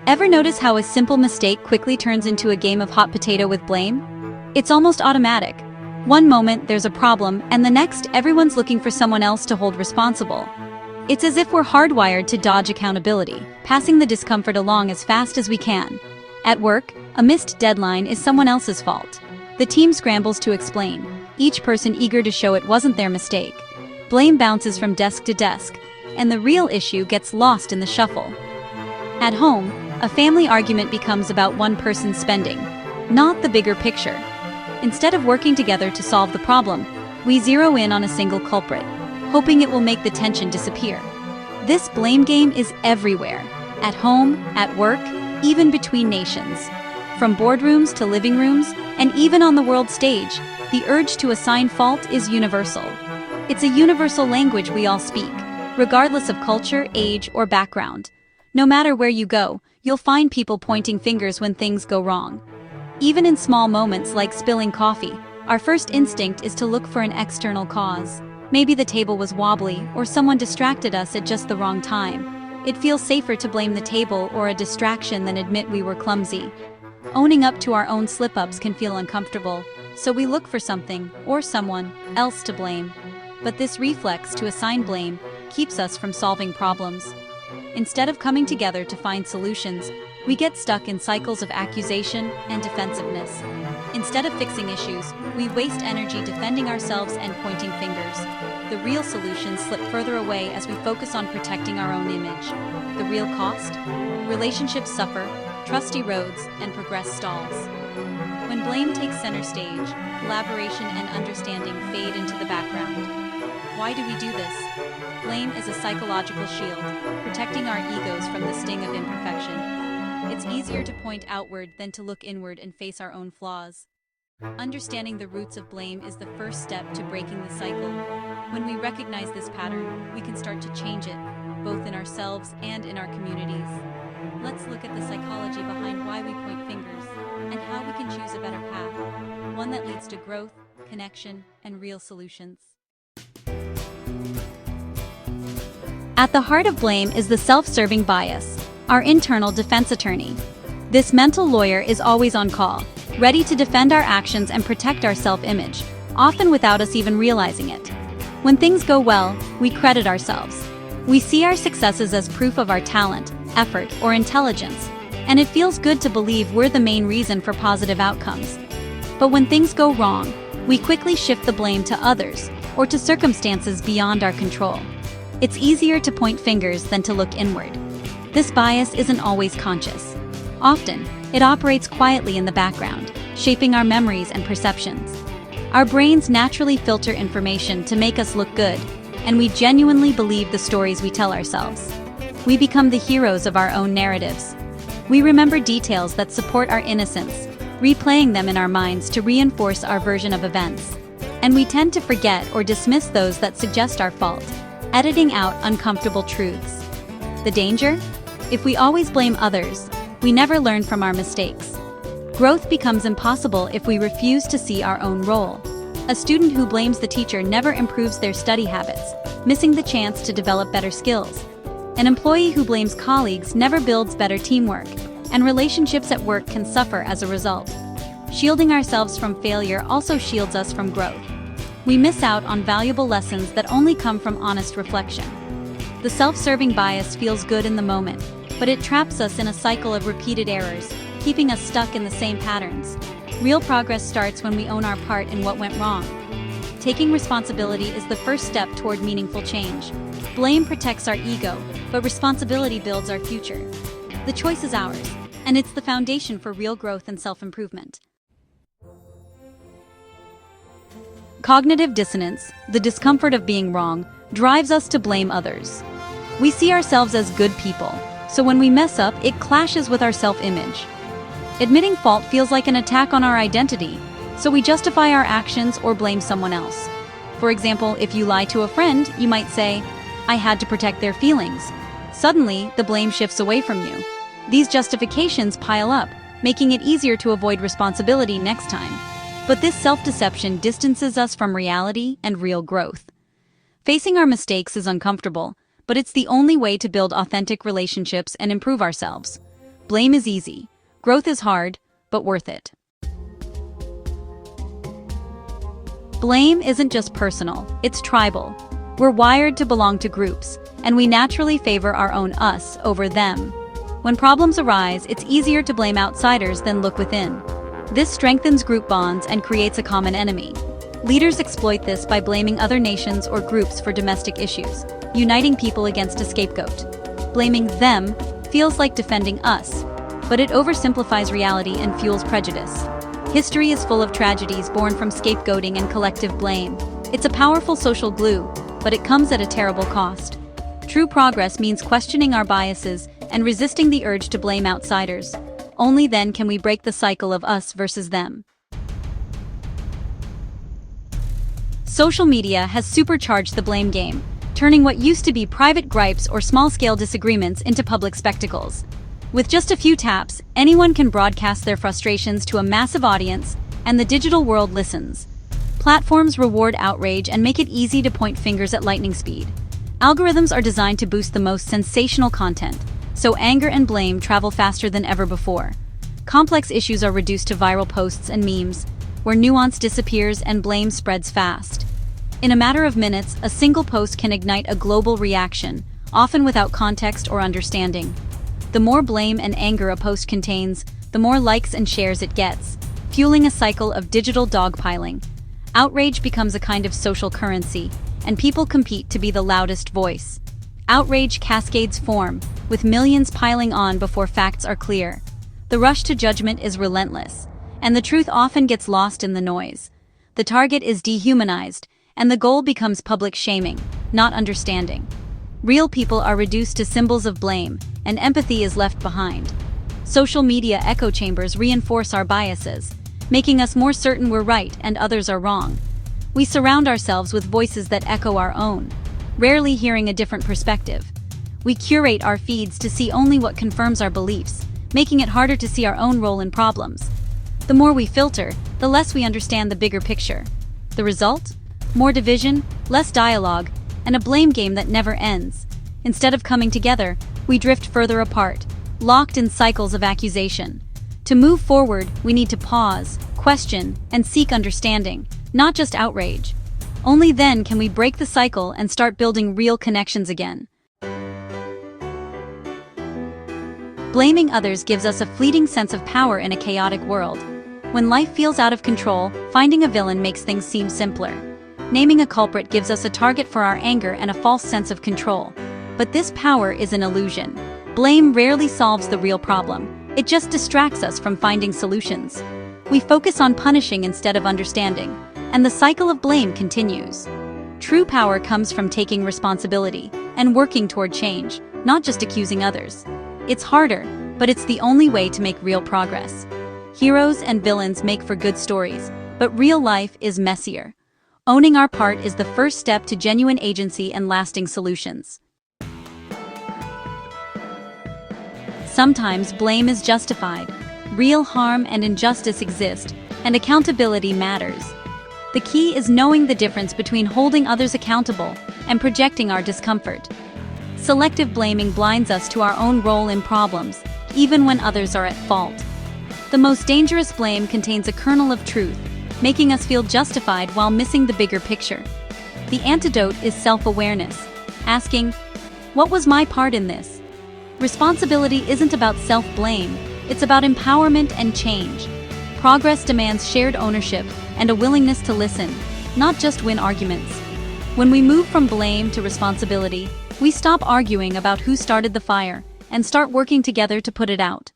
Ever notice how a simple mistake quickly turns into a game of hot potato with blame? It's almost automatic. One moment there's a problem, and the next everyone's looking for someone else to hold responsible. It's as if we're hardwired to dodge accountability, passing the discomfort along as fast as we can. At work, a missed deadline is someone else's fault. The team scrambles to explain, each person eager to show it wasn't their mistake. Blame bounces from desk to desk, and the real issue gets lost in the shuffle. At home, a family argument becomes about one person's spending, not the bigger picture. Instead of working together to solve the problem, we zero in on a single culprit, hoping it will make the tension disappear. This blame game is everywhere, at home, at work, even between nations. From boardrooms to living rooms, and even on the world stage, the urge to assign fault is universal. It's a universal language we all speak, regardless of culture, age, or background. No matter where you go, you'll find people pointing fingers when things go wrong. Even in small moments like spilling coffee, our first instinct is to look for an external cause. Maybe the table was wobbly, or someone distracted us at just the wrong time. It feels safer to blame the table or a distraction than admit we were clumsy. Owning up to our own slip-ups can feel uncomfortable, so we look for something, or someone, else to blame. But this reflex to assign blame keeps us from solving problems. Instead of coming together to find solutions, we get stuck in cycles of accusation and defensiveness. Instead of fixing issues, we waste energy defending ourselves and pointing fingers. The real solutions slip further away as we focus on protecting our own image. The real cost? Relationships suffer, trust erodes, and progress stalls. When blame takes center stage, collaboration and understanding fade into the background. Why do we do this? Blame is a psychological shield, protecting our egos from the sting of imperfection. It's easier to point outward than to look inward and face our own flaws. Understanding the roots of blame is the first step to breaking the cycle. When we recognize this pattern, we can start to change it, both in ourselves and in our communities. Let's look at the psychology behind why we point fingers, and how we can choose a better path, one that leads to growth, connection, and real solutions. At the heart of blame is the self-serving bias, our internal defense attorney. This mental lawyer is always on call, ready to defend our actions and protect our self-image, often without us even realizing it. When things go well, we credit ourselves. We see our successes as proof of our talent, effort, or intelligence, and it feels good to believe we're the main reason for positive outcomes. But when things go wrong, we quickly shift the blame to others, or to circumstances beyond our control. It's easier to point fingers than to look inward. This bias isn't always conscious. Often, it operates quietly in the background, shaping our memories and perceptions. Our brains naturally filter information to make us look good, and we genuinely believe the stories we tell ourselves. We become the heroes of our own narratives. We remember details that support our innocence, replaying them in our minds to reinforce our version of events. And we tend to forget or dismiss those that suggest our fault, editing out uncomfortable truths. The danger? If we always blame others, we never learn from our mistakes. Growth becomes impossible if we refuse to see our own role. A student who blames the teacher never improves their study habits, missing the chance to develop better skills. An employee who blames colleagues never builds better teamwork, and relationships at work can suffer as a result. Shielding ourselves from failure also shields us from growth. We miss out on valuable lessons that only come from honest reflection. The self-serving bias feels good in the moment, but it traps us in a cycle of repeated errors, keeping us stuck in the same patterns. Real progress starts when we own our part in what went wrong. Taking responsibility is the first step toward meaningful change. Blame protects our ego, but responsibility builds our future. The choice is ours, and it's the foundation for real growth and self-improvement. Cognitive dissonance, the discomfort of being wrong, drives us to blame others. We see ourselves as good people, so when we mess up, it clashes with our self-image. Admitting fault feels like an attack on our identity, so we justify our actions or blame someone else. For example, if you lie to a friend, you might say, "I had to protect their feelings." Suddenly, the blame shifts away from you. These justifications pile up, making it easier to avoid responsibility next time. But this self-deception distances us from reality and real growth. Facing our mistakes is uncomfortable, but it's the only way to build authentic relationships and improve ourselves. Blame is easy. Growth is hard, but worth it. Blame isn't just personal, it's tribal. We're wired to belong to groups, and we naturally favor our own us over them. When problems arise, it's easier to blame outsiders than look within. This strengthens group bonds and creates a common enemy. Leaders exploit this by blaming other nations or groups for domestic issues, uniting people against a scapegoat. Blaming them feels like defending us, but it oversimplifies reality and fuels prejudice. History is full of tragedies born from scapegoating and collective blame. It's a powerful social glue, but it comes at a terrible cost. True progress means questioning our biases and resisting the urge to blame outsiders. Only then can we break the cycle of us versus them. Social media has supercharged the blame game, turning what used to be private gripes or small-scale disagreements into public spectacles. With just a few taps, anyone can broadcast their frustrations to a massive audience, and the digital world listens. Platforms reward outrage and make it easy to point fingers at lightning speed. Algorithms are designed to boost the most sensational content, so anger and blame travel faster than ever before. Complex issues are reduced to viral posts and memes, where nuance disappears and blame spreads fast. In a matter of minutes, a single post can ignite a global reaction, often without context or understanding. The more blame and anger a post contains, the more likes and shares it gets, fueling a cycle of digital dogpiling. Outrage becomes a kind of social currency, and people compete to be the loudest voice. Outrage cascades form, with millions piling on before facts are clear. The rush to judgment is relentless, and the truth often gets lost in the noise. The target is dehumanized, and the goal becomes public shaming, not understanding. Real people are reduced to symbols of blame, and empathy is left behind. Social media echo chambers reinforce our biases, making us more certain we're right and others are wrong. We surround ourselves with voices that echo our own, rarely hearing a different perspective. We curate our feeds to see only what confirms our beliefs, making it harder to see our own role in problems. The more we filter, the less we understand the bigger picture. The result? More division, less dialogue, and a blame game that never ends. Instead of coming together, we drift further apart, locked in cycles of accusation. To move forward, we need to pause, question, and seek understanding, not just outrage. Only then can we break the cycle and start building real connections again. Blaming others gives us a fleeting sense of power in a chaotic world. When life feels out of control, finding a villain makes things seem simpler. Naming a culprit gives us a target for our anger and a false sense of control. But this power is an illusion. Blame rarely solves the real problem. It just distracts us from finding solutions. We focus on punishing instead of understanding, and the cycle of blame continues. True power comes from taking responsibility and working toward change, not just accusing others. It's harder, but it's the only way to make real progress. Heroes and villains make for good stories, but real life is messier. Owning our part is the first step to genuine agency and lasting solutions. Sometimes blame is justified. Real harm and injustice exist, and accountability matters. The key is knowing the difference between holding others accountable and projecting our discomfort. Selective blaming blinds us to our own role in problems, even when others are at fault. The most dangerous blame contains a kernel of truth, making us feel justified while missing the bigger picture. The antidote is self-awareness, asking, what was my part in this? Responsibility isn't about self-blame, it's about empowerment and change. Progress demands shared ownership and a willingness to listen, not just win arguments. When we move from blame to responsibility, we stop arguing about who started the fire and start working together to put it out.